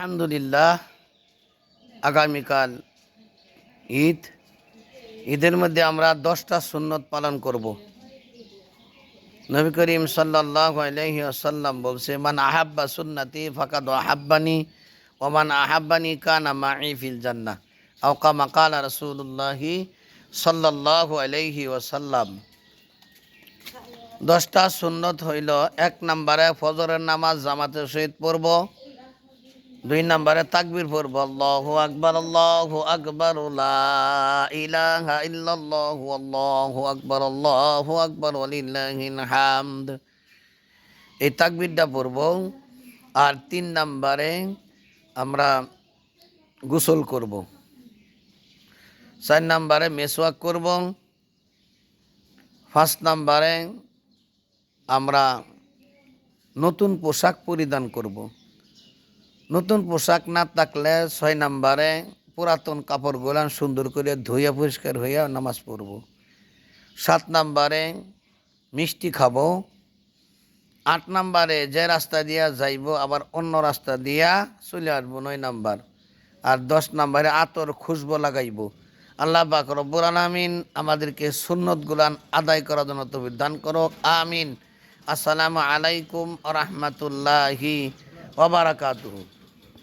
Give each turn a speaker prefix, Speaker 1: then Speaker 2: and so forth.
Speaker 1: আলহামদুলিল্লাহ, আগামীকাল ঈদের মধ্যে আমরা 10টা সুন্নত পালন করব। নবী করিম সাল্লাল্লাহু আলাইহি ওয়াসাল্লাম বলছে, মান আহাব্বা সুন্নতি ফাকাদ আহাব্বানি ওয়া মান আহাব্বানি কানা মাই ফিল জান্নাহ, আও কামা ক্বালা রাসূলুল্লাহি সাল্লাল্লাহু আলাইহি ওয়াসাল্লাম। 10টা সুন্নত হইল, 1 নম্বরে ফজরের নামাজ জামাতের সহিত পড়ব, 2 নম্বরে তাকবীর পড়ব, আল্লাহু আকবার লা ইলাহা ইল্লাল্লাহু আল্লাহু আকবার ওয়ালিল্লাহিল হামদ, এই তাকবীরটা পড়ব। আর 3 নম্বরে আমরা গোসল করব, 4 নম্বরে মেসওয়াক করব, 5 নম্বরে আমরা নতুন পোশাক পরিধান করব। নতুন পোশাক না থাকলে 6 নম্বরে পুরাতন কাপড়গুলান সুন্দর করে ধুইয়া পরিষ্কার হইয়া নামাজ পড়ব। 7 নম্বরে মিষ্টি খাব। 8 নম্বরে যে রাস্তা দিয়া যাইব আবার অন্য রাস্তা দিয়া চলে আসবো, 9 নম্বর। আর 10 নম্বরে আতর খুশবো লাগাইব। আল্লাহ পাক রব্বুল আলামিন আমাদেরকে সুন্নতগুলান আদায় করার জন্য তৌফিক দান করো, আমিন। আসসালামু আলাইকুম ওয়া রাহমাতুল্লাহি ওয়া বারাকাতুহু।